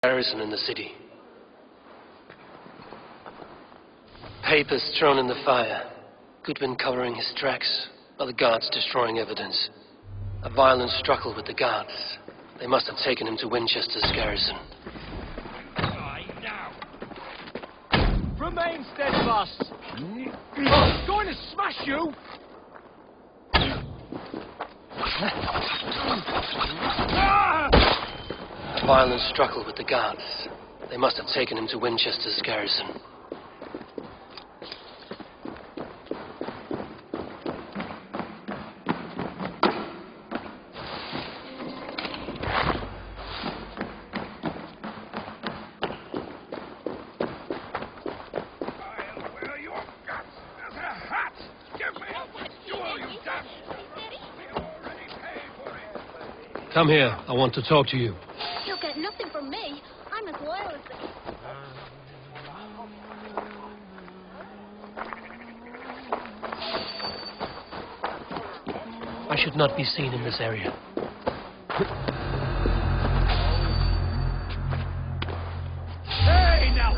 Garrison in the city. Papers thrown in the fire. Goodwin covering his tracks, other guards destroying evidence. A violent struggle with the guards. They must have taken him to Winchester's garrison. Remain steadfast. I'm going to smash you! A violent struggle with the guards. They must have taken him to Winchester's garrison. Come here. I want to talk to you. You'll get nothing from me. I'm as loyal as the... I should not be seen in this area. Hey, now!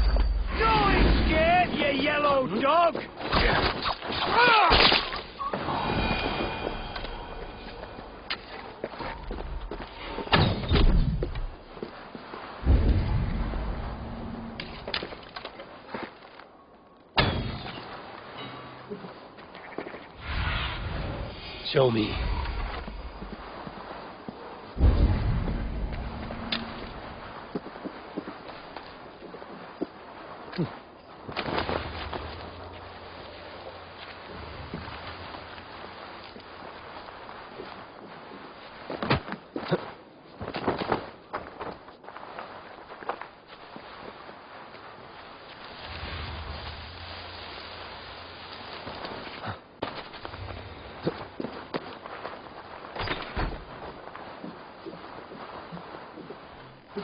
No, ain't scared, you yellow dog! Show me.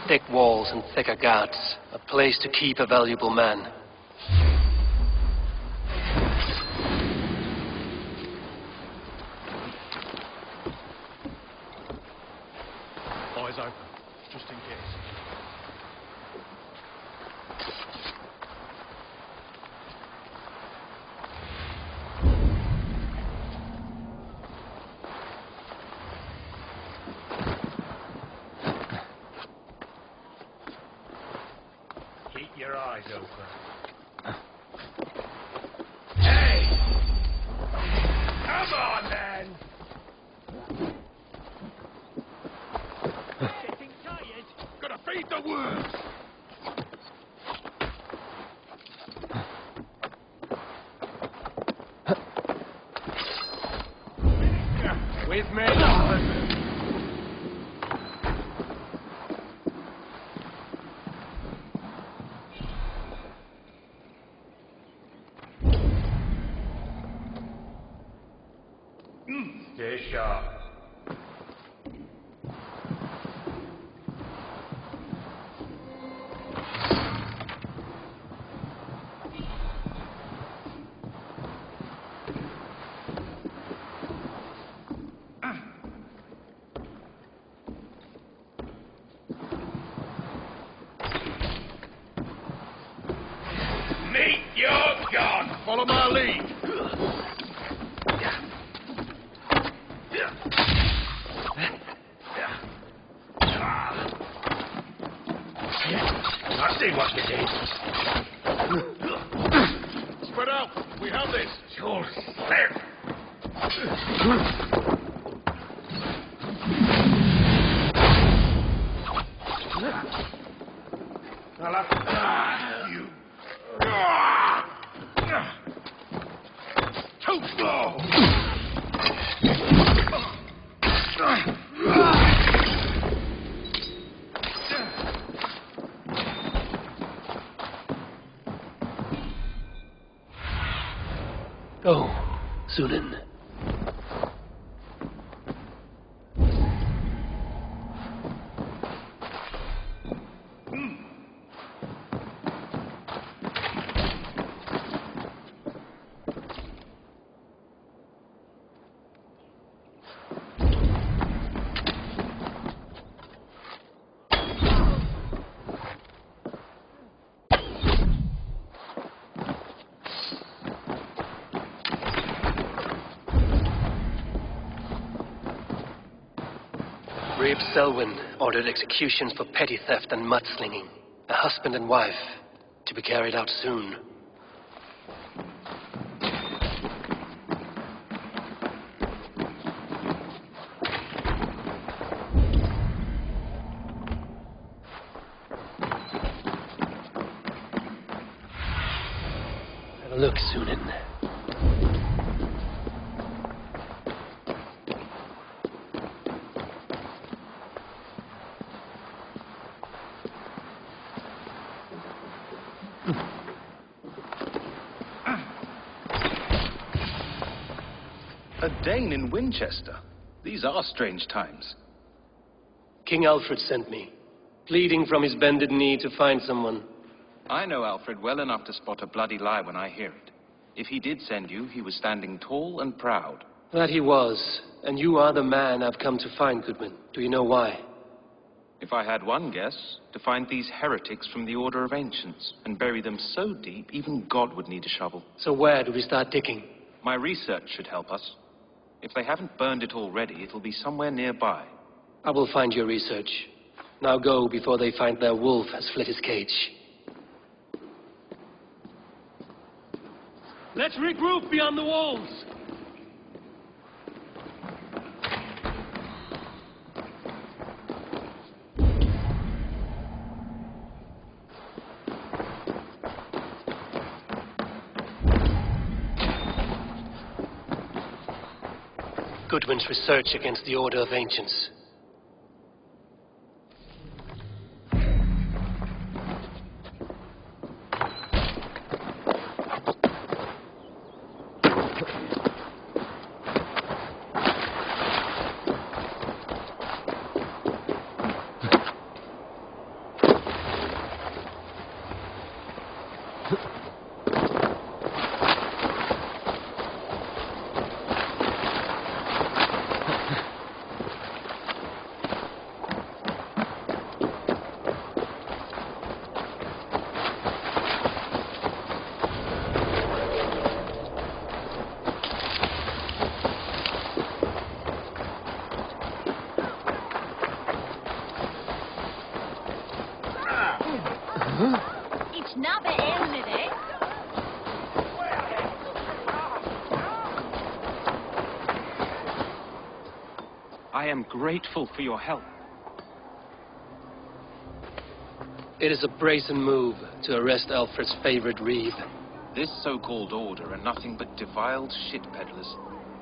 Thick walls and thicker guards. A place to keep a valuable man. Eyes open, just in case. Keep your eyes open. Hey! Come on, then! Getting tired? Gotta feed the worms! With me, Stay sharp. Meet your god! Follow my lead! I see what you did. Spread out. We have this. You'll slip. You. Too slow. Go, Sunan. Bishop Selwyn ordered executions for petty theft and mudslinging. A husband and wife, to be carried out soon. Have a look, Sunan. A Dane in Winchester. These are strange times. King Alfred sent me, pleading from his bended knee to find someone. I know Alfred well enough to spot a bloody lie when I hear it. If he did send you, he was standing tall and proud. That he was, and you are the man I've come to find, Goodman. Do you know why? If I had one guess, to find these heretics from the Order of Ancients and bury them so deep, even God would need a shovel. So where do we start digging? My research should help us. If they haven't burned it already, it'll be somewhere nearby. I will find your research. Now go before they find their wolf has fled his cage. Let's regroup beyond the walls. Goodwin's research against the Order of Ancients. It's not the end of it. I am grateful for your help. It is a brazen move to arrest Alfred's favorite reeve. This so-called order are nothing but defiled shit peddlers.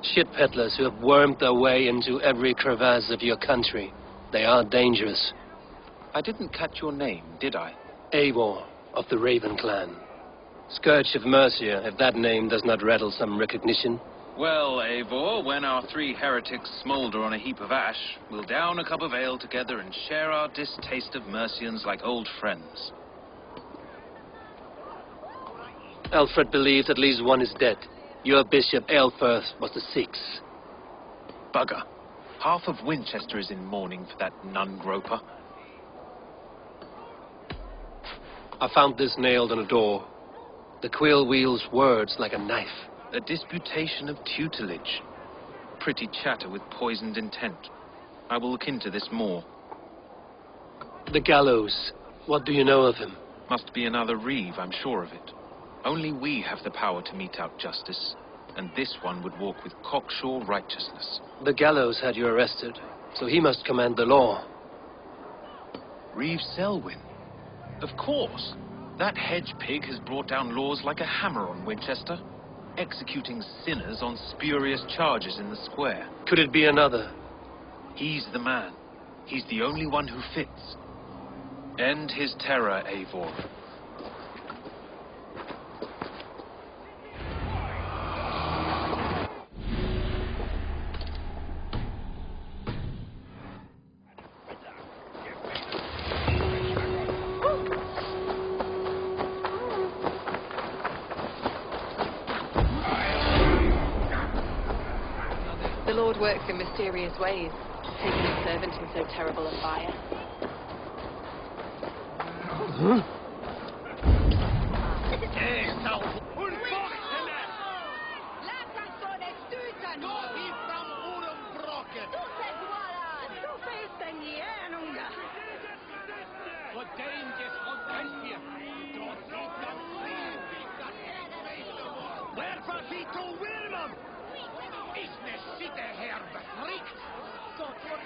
Shit peddlers who have wormed their way into every crevasse of your country. They are dangerous. I didn't catch your name, did I? Eivor of the Raven clan. Scourge of Mercia, if that name does not rattle some recognition. Well, Eivor, when our three heretics smolder on a heap of ash, we'll down a cup of ale together and share our distaste of Mercians like old friends. Alfred believes at least one is dead. Your Bishop Aelfirth was the sixth. Bugger. Half of Winchester is in mourning for that nun-groper. I found this nailed on a door. The quill wields words like a knife. A disputation of tutelage. Pretty chatter with poisoned intent. I will look into this more. The gallows. What do you know of him? Must be another reeve, I'm sure of it. Only we have the power to mete out justice, and this one would walk with cocksure righteousness. The gallows had you arrested, so he must command the law. Reeve Selwyn. Of course. That hedge pig has brought down laws like a hammer on Winchester, executing sinners on spurious charges in the square. Could it be another? He's the man. He's the only one who fits. End his terror, Eivor. The Lord works in mysterious ways, taking his servant in so terrible a fire.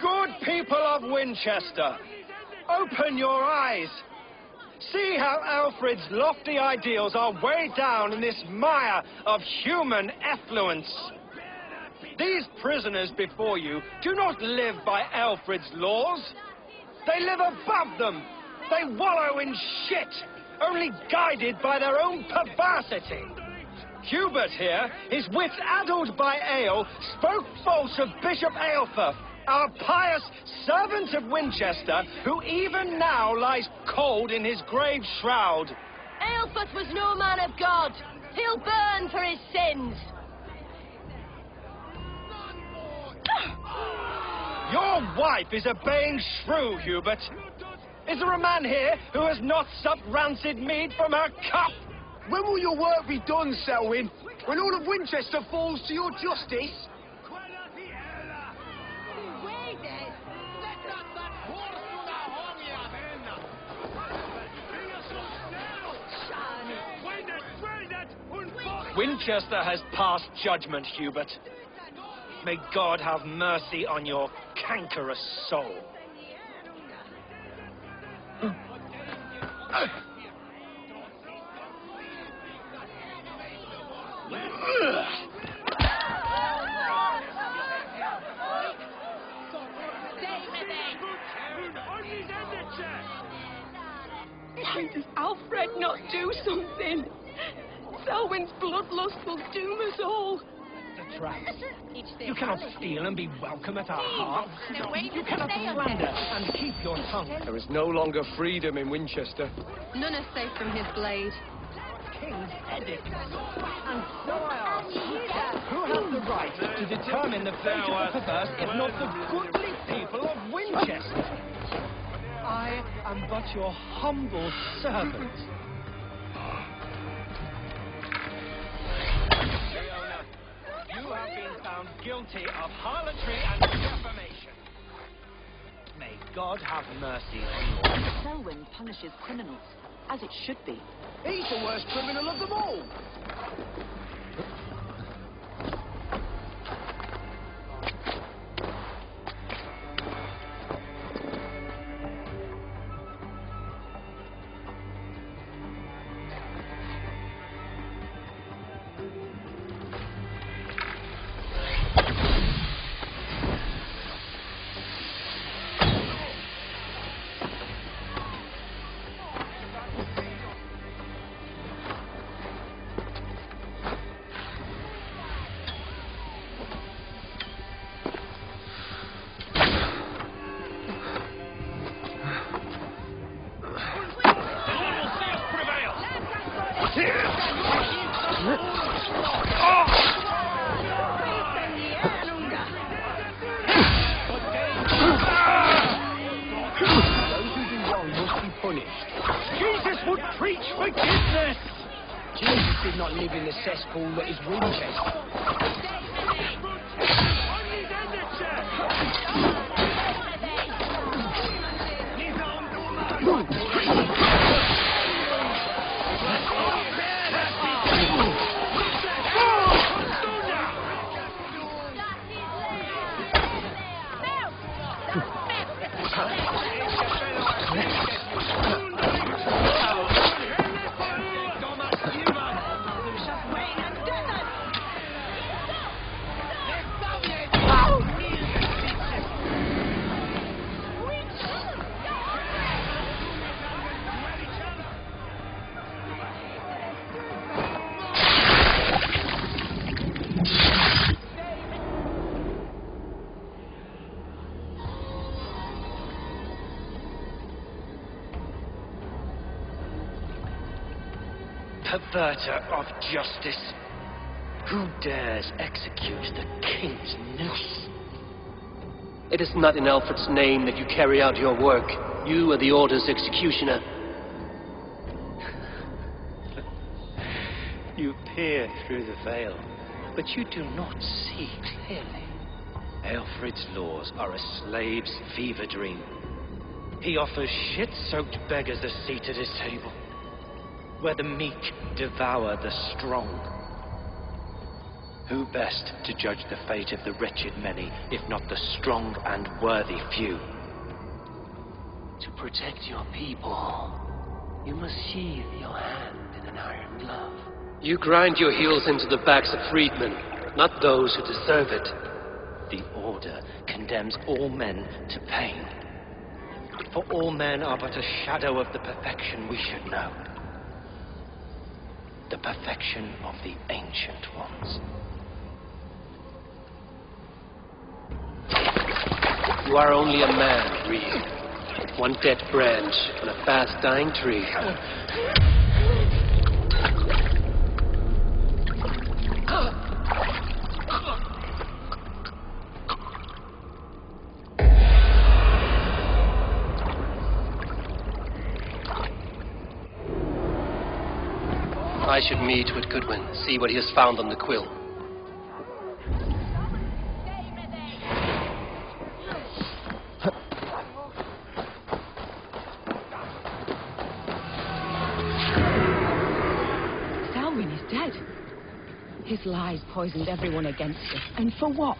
Good people of Winchester, open your eyes. See how Alfred's lofty ideals are weighed down in this mire of human effluence. These prisoners before you do not live by Alfred's laws. They live above them. They wallow in shit, only guided by their own perversity. Hubert here, his wits addled by ale, spoke false of Bishop Aelfir, our pious servant of Winchester, who even now lies cold in his grave shroud. Aelfir was no man of God. He'll burn for his sins. Your wife is a baying shrew, Hubert. Is there a man here who has not supped rancid mead from her cup? When will your work be done, Selwyn? When all of Winchester falls to your justice? Winchester has passed judgment, Hubert. May God have mercy on your cankerous soul. Why does Alfred not do something? Selwyn's bloodlust will doom us all. The trap. You cannot steal and be welcome at our hearth. You cannot slander and keep your tongue. There is no longer freedom in Winchester. None are safe from his blade. King's edict. And so I ask, who has the right to determine the fate of the perverse if not the goodly people of Winchester? I am but your humble servant. You have been found guilty of harlotry and defamation. May God have mercy on you. Selwyn punishes criminals, as it should be. He's the worst criminal of them all. Did not live in the cesspool that is Winchester. Perverter of justice. Who dares execute the king's noose? It is not in Alfred's name that you carry out your work. You are the Order's executioner. You peer through the veil, but you do not see clearly. Alfred's laws are a slave's fever dream. He offers shit-soaked beggars a seat at his table, where the meek devour the strong. Who best to judge the fate of the wretched many, if not the strong and worthy few? To protect your people, you must sheathe your hand in an iron glove. You grind your heels into the backs of freedmen, not those who deserve it. The Order condemns all men to pain. For all men are but a shadow of the perfection we should know. The perfection of the Ancient Ones. You are only a man, Reed. One dead branch on a fast-dying tree. I should meet with Goodwin, see what he has found on the quill. Selwyn is dead. His lies poisoned everyone against us. And for what?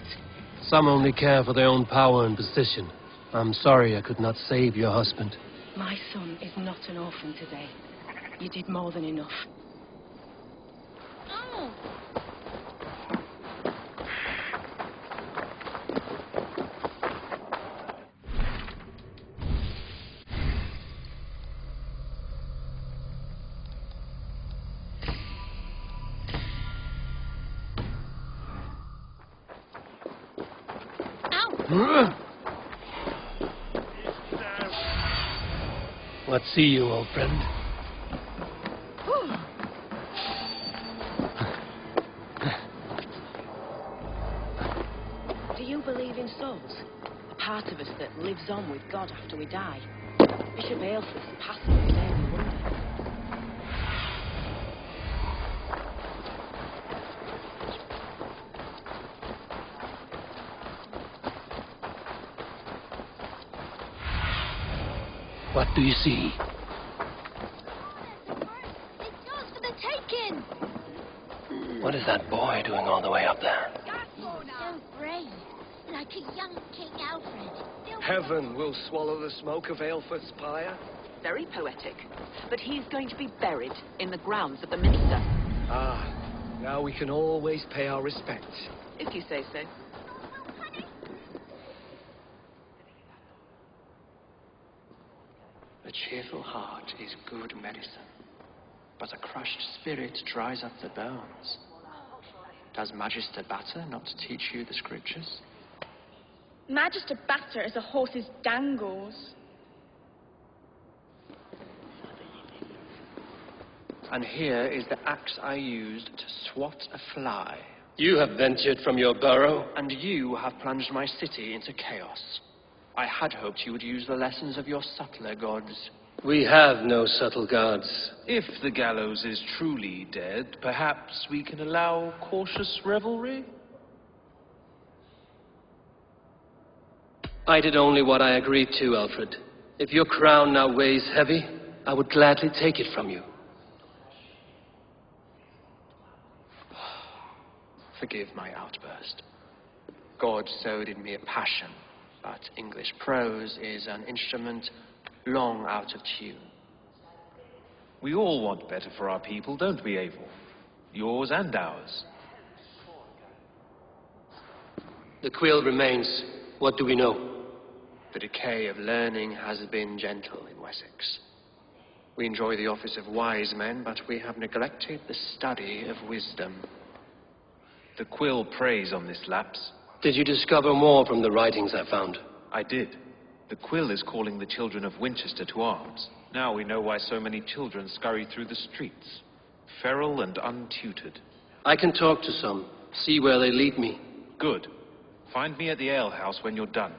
Some only care for their own power and position. I'm sorry I could not save your husband. My son is not an orphan today. You did more than enough. What see you, old friend? Do you believe in souls? A part of us that lives on with God after we die? Bishop Aylesworth's passing today, we wonder. What do you see? It's yours for the taking! What is that boy doing all the way up there? So brave, like a young King Alfred. Heaven will swallow the smoke of Aylesworth's pyre. Very poetic. But he's going to be buried in the grounds of the minster. Ah, now we can always pay our respects. If you say so. A cheerful heart is good medicine, but a crushed spirit dries up the bones. Does Magister Batter not teach you the scriptures? Magister Batter is a horse's dangles. And here is the axe I used to swat a fly. You have ventured from your burrow. And you have plunged my city into chaos. I had hoped you would use the lessons of your subtler gods. We have no subtle gods. If the gallows is truly dead, perhaps we can allow cautious revelry? I did only what I agreed to, Alfred. If your crown now weighs heavy, I would gladly take it from you. Forgive my outburst. God sowed in me a passion, but English prose is an instrument long out of tune. We all want better for our people, don't we, Eivor? Yours and ours. The quill remains. What do we know? The decay of learning has been gentle in Wessex. We enjoy the office of wise men, but we have neglected the study of wisdom. The quill preys on this lapse. Did you discover more from the writings I found? I did. The quill is calling the children of Winchester to arms. Now we know why so many children scurry through the streets, feral and untutored. I can talk to some, see where they lead me. Good. Find me at the alehouse when you're done.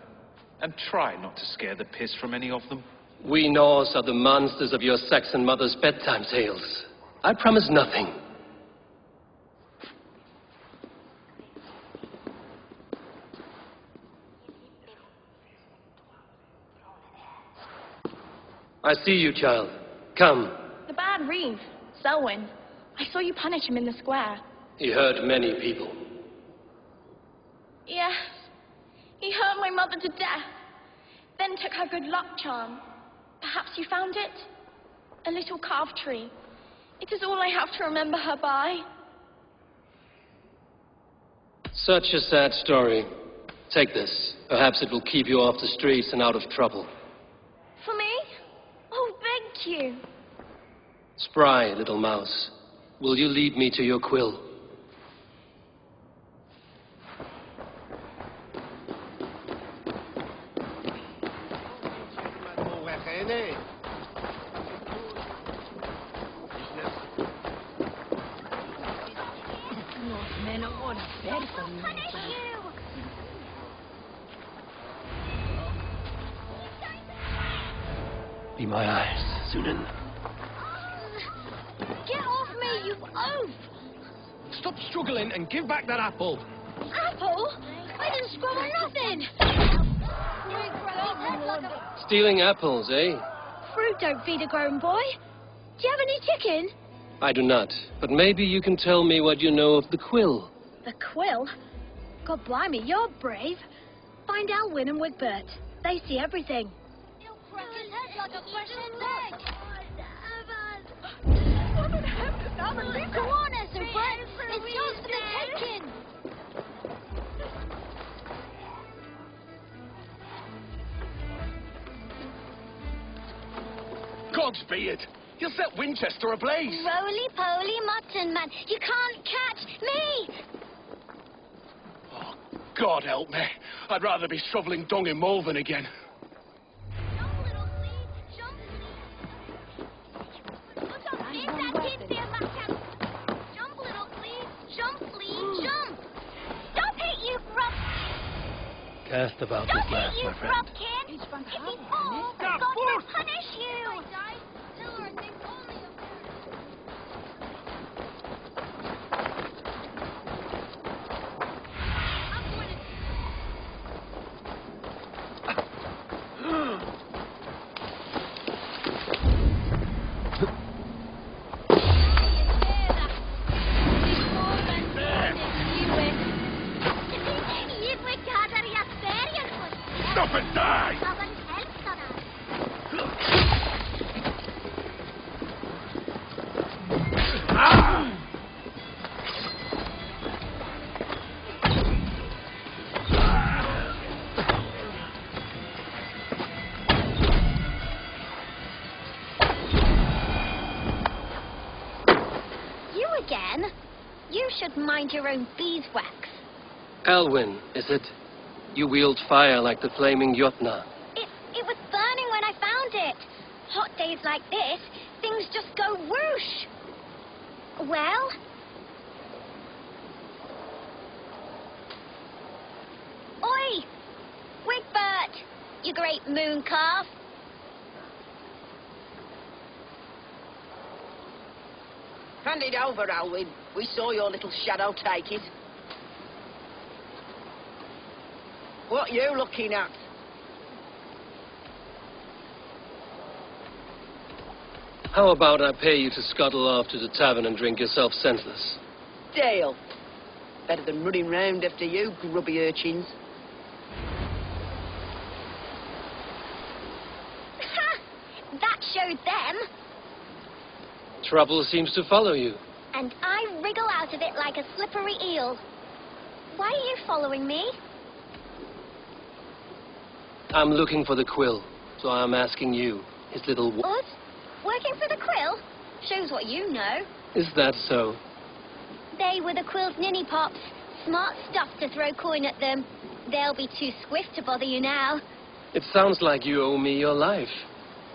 And try not to scare the piss from any of them. We Norse are the monsters of your Saxon mother's bedtime tales. I promise nothing. I see you, child. Come. The bad Reeve, Selwyn. I saw you punish him in the square. He hurt many people. Yes. He hurt my mother to death. Then took her good luck charm. Perhaps you found it? A little carved tree. It is all I have to remember her by. Such a sad story. Take this. Perhaps it will keep you off the streets and out of trouble. For me? Oh, thank you. Spry, little mouse. Will you lead me to your quill? Be my eyes, Sunan. Get off me, you oaf! Stop struggling and give back that apple. Apple? I didn't squabble nothing! Stealing apples, eh? Fruit don't feed a grown boy. Do you have any chicken? I do not. But maybe you can tell me what you know of the quill. The quill? God blimey, you're brave. Find Alwyn and Wigbert. They see everything. Go on, Ethelbert. It's yours for the taking. God's be it. You'll set Winchester ablaze. Roly-poly mutton man. You can't catch me. Oh, God help me. I'd rather be shoveling dung in Malvern again. Cast about this last, my friend. If you fall, God will punish you. Stop and die! You again? You should mind your own beeswax. Alwyn, is it? You wield fire like the flaming Jotna. It was burning when I found it. Hot days like this, things just go whoosh. Well? Oi! Wigbert! You great moon calf. Hand it over, Alwyn. We saw your little shadow take it. What are you looking at? How about I pay you to scuttle off to the tavern and drink yourself senseless? Deal. Better than running round after you, grubby urchins. Ha! That showed them. Trouble seems to follow you. And I wriggle out of it like a slippery eel. Why are you following me? I'm looking for the quill, so I'm asking you, his little... Us? Working for the quill? Shows what you know. Is that so? They were the quill's ninny pops. Smart stuff to throw coin at them. They'll be too swift to bother you now. It sounds like you owe me your life.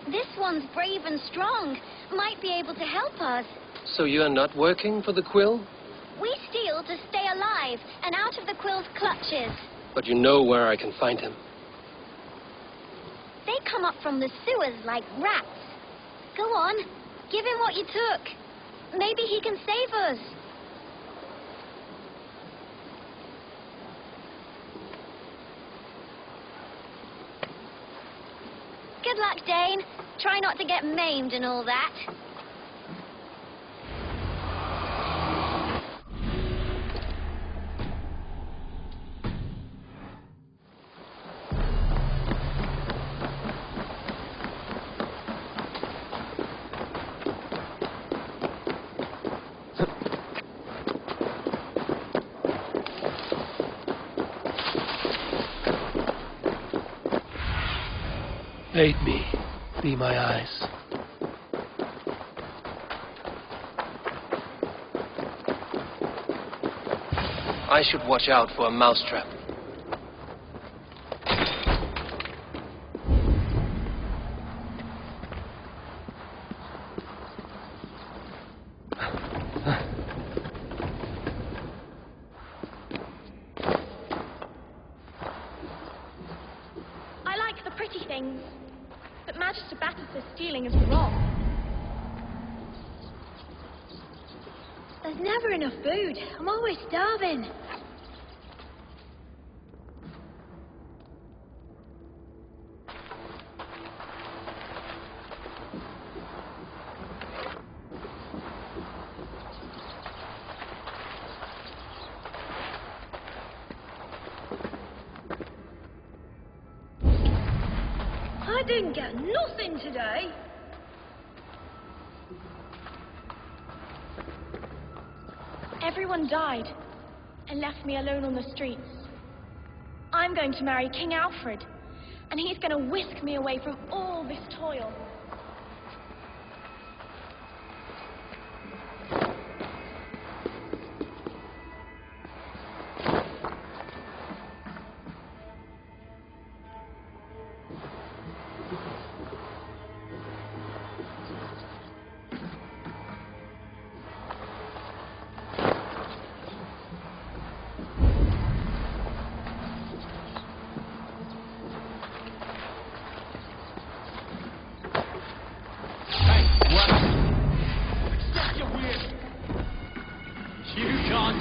This one's brave and strong. Might be able to help us. So you're not working for the quill? We steal to stay alive and out of the quill's clutches. But you know where I can find him. They come up from the sewers like rats. Go on, give him what you took. Maybe he can save us. Good luck, Dane. Try not to get maimed and all that. Aid me. Be my eyes. I should watch out for a mousetrap. I like the pretty things, but Magister Batter says stealing is wrong. There's never enough food. I'm always starving. I didn't get nothing today. Everyone died and left me alone on the streets. I'm going to marry King Alfred, and he's going to whisk me away from all this toil.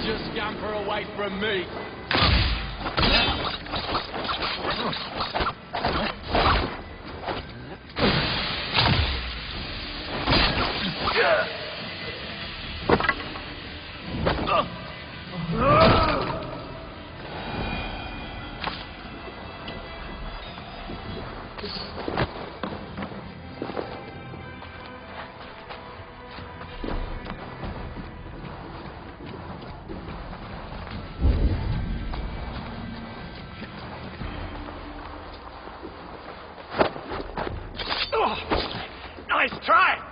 Just scamper away from me. Nice try!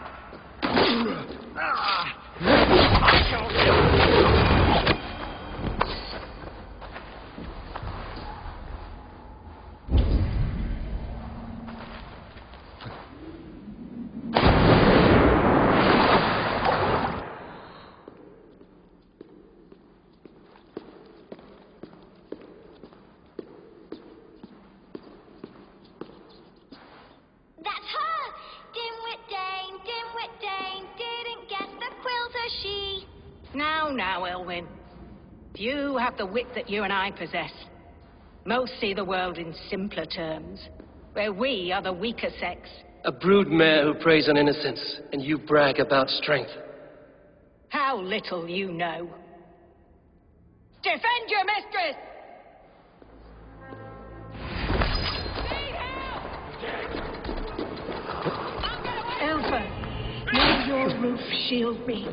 That's her! Dimwit Dane, didn't guess the quilter she. Now, Elwyn. You have the wit that you and I possess. Most see the world in simpler terms, where we are the weaker sex. A broodmare who preys on innocence, and you brag about strength. How little you know. Defend your mistress! Alpha, may your roof shield me.